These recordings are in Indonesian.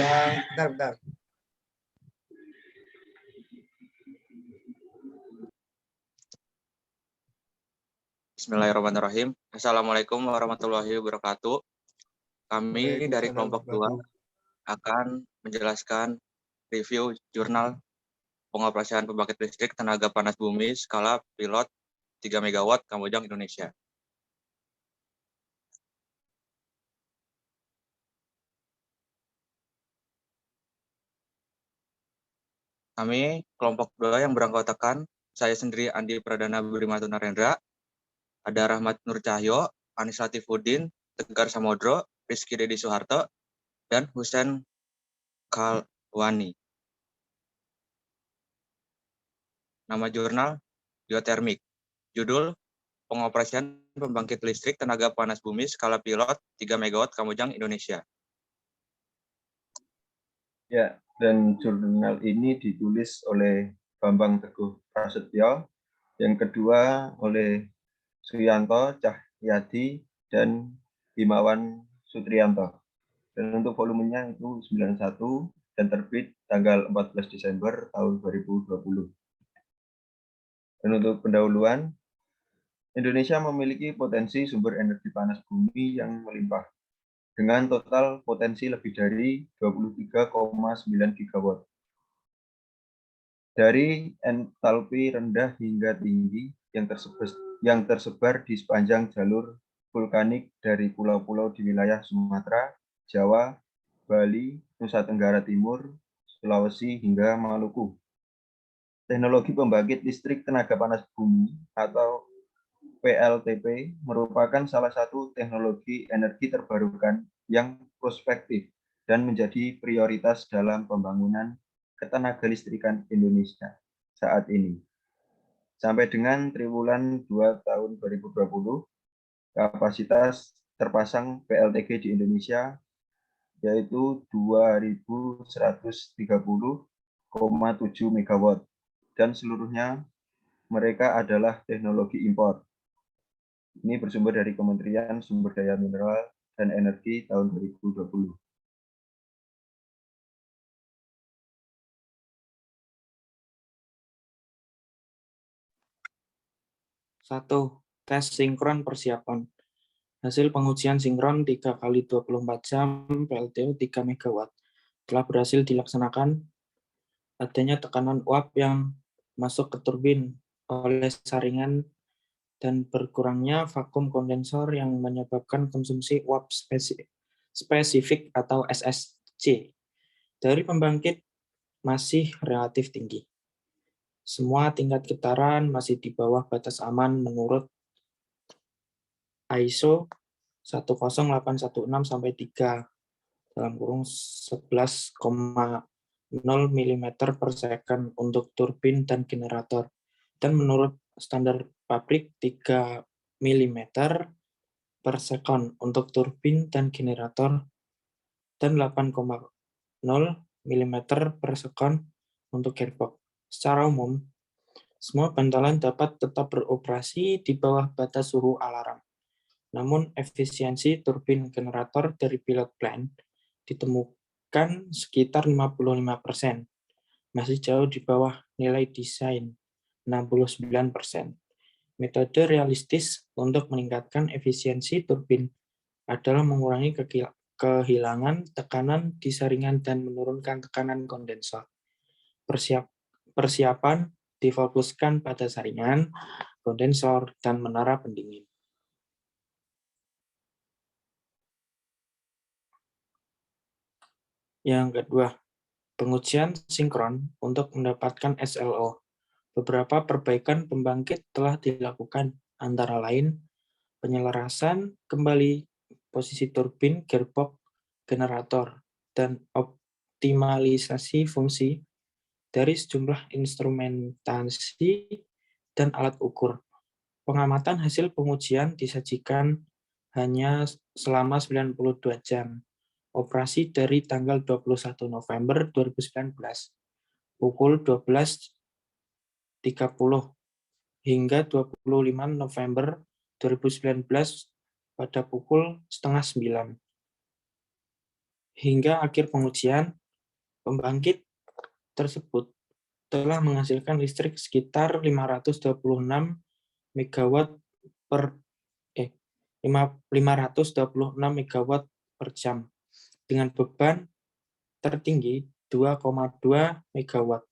Bentar. Bismillahirrahmanirrahim. Assalamualaikum warahmatullahi wabarakatuh. Kami dari kelompok 2 akan menjelaskan review jurnal pengoperasian pembangkit listrik tenaga panas bumi skala pilot 3 MW Kamojang, Indonesia. Kami kelompok 2 yang beranggotakan saya sendiri Andi Pradana Budimanto Narendra, ada Rahmat Nur Cahyo, Anis Latifuddin, Tegar Samodro, Rizky Dedi Soeharto, dan Husen Kalwani. Nama jurnal Geothermic. Judul Pengoperasian Pembangkit Listrik Tenaga Panas Bumi Skala Pilot 3 MW Kamojang, Indonesia. Ya, dan jurnal ini ditulis oleh Bambang Teguh Prasetyo, yang kedua oleh Suyanto Cahyadi dan Himawan Sutrianto. Dan untuk volumenya itu 91 dan terbit tanggal 14 Desember tahun 2020. Dan untuk pendahuluan, Indonesia memiliki potensi sumber energi panas bumi yang melimpah dengan total potensi lebih dari 23,9 gigawatt. Dari entalpi rendah hingga tinggi yang tersebar di sepanjang jalur vulkanik dari pulau-pulau di wilayah Sumatera, Jawa, Bali, Nusa Tenggara Timur, Sulawesi, hingga Maluku. Teknologi pembangkit listrik tenaga panas bumi atau PLTP merupakan salah satu teknologi energi terbarukan yang prospektif dan menjadi prioritas dalam pembangunan ketenagalistrikan Indonesia saat ini. Sampai dengan triwulan 2 tahun 2020, kapasitas terpasang PLTG di Indonesia yaitu 2.130,7 MW dan seluruhnya mereka adalah teknologi impor. Ini bersumber dari Kementerian Sumber Daya Mineral dan Energi tahun 2020. Satu, tes sinkron persiapan. Hasil pengujian sinkron 3 kali 24 jam PLTU 3 MW telah berhasil dilaksanakan. Adanya tekanan uap yang masuk ke turbin oleh saringan dan berkurangnya vakum kondensor yang menyebabkan konsumsi uap spesifik atau SSC dari pembangkit masih relatif tinggi. Semua tingkat getaran masih di bawah batas aman menurut ISO 10816-3 dalam kurung 11,0 mm per second untuk turbin dan generator, dan menurut standar pabrik 3 mm per second untuk turbin dan generator, dan 8,0 mm per second untuk gearbox. Secara umum, semua bantalan dapat tetap beroperasi di bawah batas suhu alarm. Namun efisiensi turbin generator dari pilot plant ditemukan sekitar 55%, masih jauh di bawah nilai desain 69%. Metode realistis untuk meningkatkan efisiensi turbin adalah mengurangi kehilangan tekanan di saringan dan menurunkan tekanan kondensor. Persiapan difokuskan pada saringan, kondensor, dan menara pendingin. Yang kedua, pengujian sinkron untuk mendapatkan SLO. Beberapa perbaikan pembangkit telah dilakukan, antara lain penyelarasan kembali posisi turbin, gearbox, generator, dan optimalisasi fungsi dari sejumlah instrumentasi dan alat ukur. Pengamatan hasil pengujian disajikan hanya selama 92 jam. Operasi dari tanggal 21 November 2019 pukul 12.30 hingga 25 November 2019 pada pukul 8:30. Hingga akhir pengujian, pembangkit tersebut telah menghasilkan listrik sekitar 526 megawatt per 526 megawatt per jam dengan beban tertinggi 2,2 megawatt.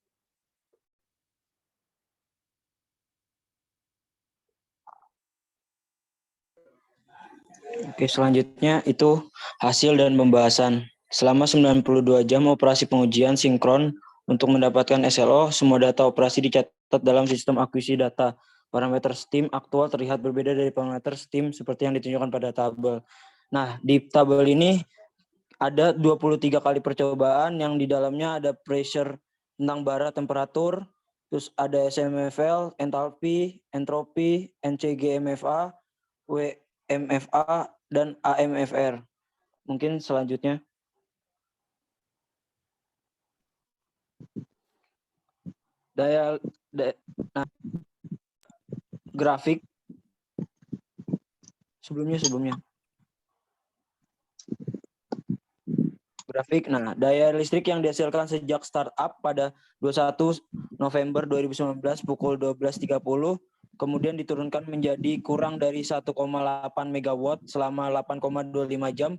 Oke, selanjutnya itu hasil dan pembahasan. Selama 92 jam operasi pengujian sinkron untuk mendapatkan SLO, semua data operasi dicatat dalam sistem akuisisi data. Parameter STIM aktual terlihat berbeda dari parameter STIM seperti yang ditunjukkan pada tabel. Nah, di tabel ini ada 23 kali percobaan yang di dalamnya ada pressure tentang bara temperatur, terus ada SMFL, entalpi, entropi, NCGMFA, WMFA, dan AMFR. Mungkin selanjutnya. Grafik sebelumnya. Grafik. Nah, daya listrik yang dihasilkan sejak startup pada 21 November 2019 pukul 12.30 kemudian diturunkan menjadi kurang dari 1,8 megawatt selama 8,25 jam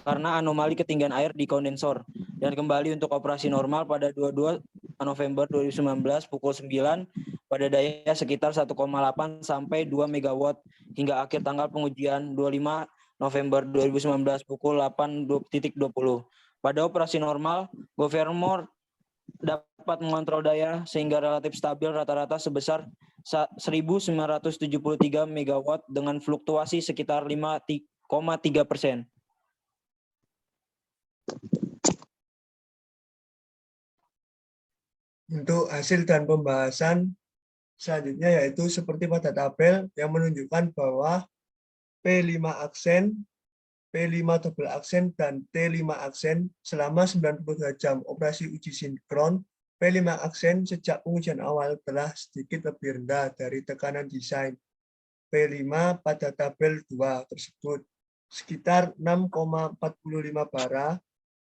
karena anomali ketinggian air di kondensor dan kembali untuk operasi normal pada 22 November 2019 pukul 9 pada daya sekitar 1,8 sampai 2 megawatt hingga akhir tanggal pengujian 25 November 2019 pukul 8.20. Pada operasi normal, Govermor dapat mengontrol daya sehingga relatif stabil rata-rata sebesar 1.973 megawatt dengan fluktuasi sekitar 5,3%. Untuk hasil dan pembahasan selanjutnya yaitu seperti pada tabel yang menunjukkan bahwa P5 aksen, P5 double aksen, dan T5 aksen selama 92 jam operasi uji sinkron. P5 aksen sejak pengujian awal telah sedikit lebih rendah dari tekanan desain P5 pada tabel 2 tersebut, sekitar 6,45 bara.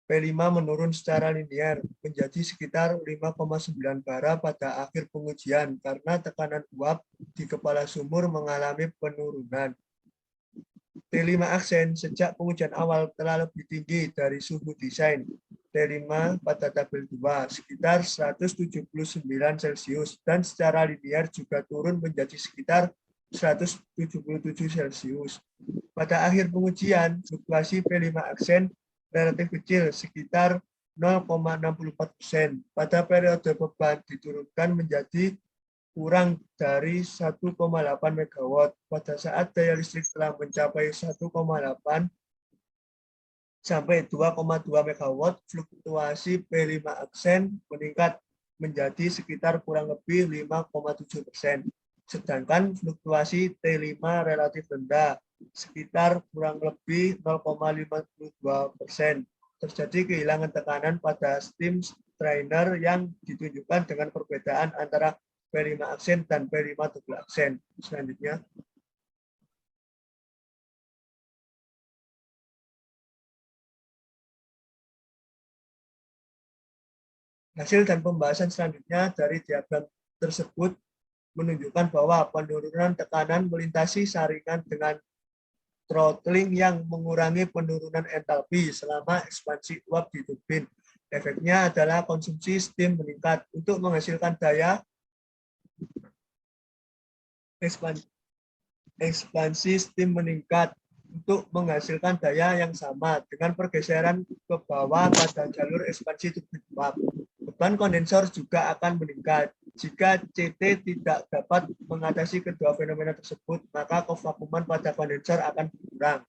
P5 menurun secara linear menjadi sekitar 5,9 bara pada akhir pengujian karena tekanan uap di kepala sumur mengalami penurunan. T5 aksen sejak pengujian awal telah lebih tinggi dari suhu desain T5 pada tabel 2, sekitar 179 Celcius, dan secara linear juga turun menjadi sekitar 177 Celcius. Pada akhir pengujian, fluktuasi P5 aksen relatif kecil, sekitar 0,64%. Pada periode beban diturunkan menjadi kurang dari 1,8 megawatt. Pada saat daya listrik telah mencapai 1,8 sampai 2,2 megawatt, fluktuasi P5 aksen meningkat menjadi sekitar kurang lebih 5,7%. Sedangkan fluktuasi T5 relatif rendah, sekitar kurang lebih 0,52%. Terjadi kehilangan tekanan pada steam strainer yang ditunjukkan dengan perbedaan antara P5 aksen dan P5 double aksen. Selanjutnya. Hasil dan pembahasan selanjutnya dari diagram tersebut menunjukkan bahwa penurunan tekanan melintasi saringan dengan throttling yang mengurangi penurunan entalpi selama ekspansi uap di turbin. Efeknya adalah konsumsi steam meningkat untuk menghasilkan daya ekspansi steam meningkat untuk menghasilkan daya yang sama dengan pergeseran ke bawah pada jalur ekspansi turbin uap. Beban kondensor juga akan meningkat. Jika CT tidak dapat mengatasi kedua fenomena tersebut, maka kevakuman pada kondensor akan berkurang.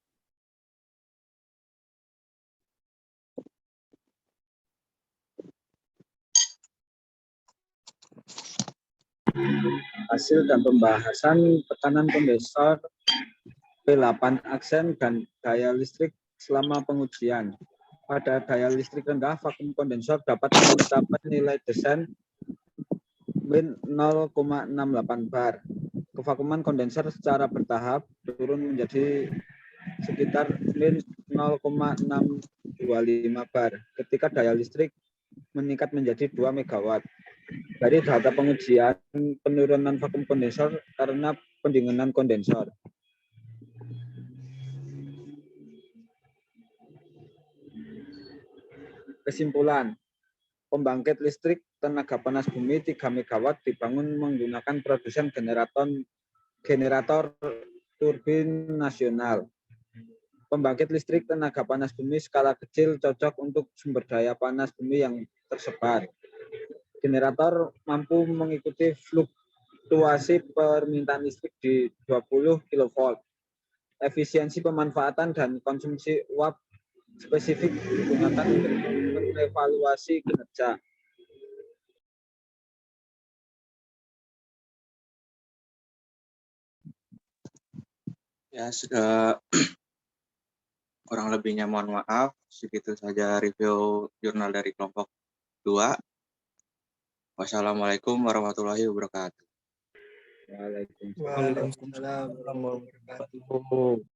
Hasil dan pembahasan tekanan kondensor P8 aksen dan daya listrik selama pengujian. Pada daya listrik rendah, vakum kondensor dapat mencapai nilai desain Win 0,68 bar. Kevakuman kondensor secara bertahap turun menjadi sekitar Win 0,68 25 bar ketika daya listrik meningkat menjadi 2 megawatt. Dari data pengujian penurunan vakum kondensor karena pendinginan kondensor. Kesimpulan, pembangkit listrik tenaga panas bumi 3 megawatt dibangun menggunakan produsen generator turbin nasional. Pembangkit listrik tenaga panas bumi skala kecil cocok untuk sumber daya panas bumi yang tersebar. Generator mampu mengikuti fluktuasi permintaan listrik di 20 kV. Efisiensi pemanfaatan dan konsumsi uap spesifik digunakan untuk mengevaluasi kinerja. Ya, sudah kurang lebihnya mohon maaf. Segitu saja review jurnal dari kelompok 2. Wassalamualaikum warahmatullahi wabarakatuh. Waalaikumsalam. Waalaikumsalam warahmatullahi wabarakatuh.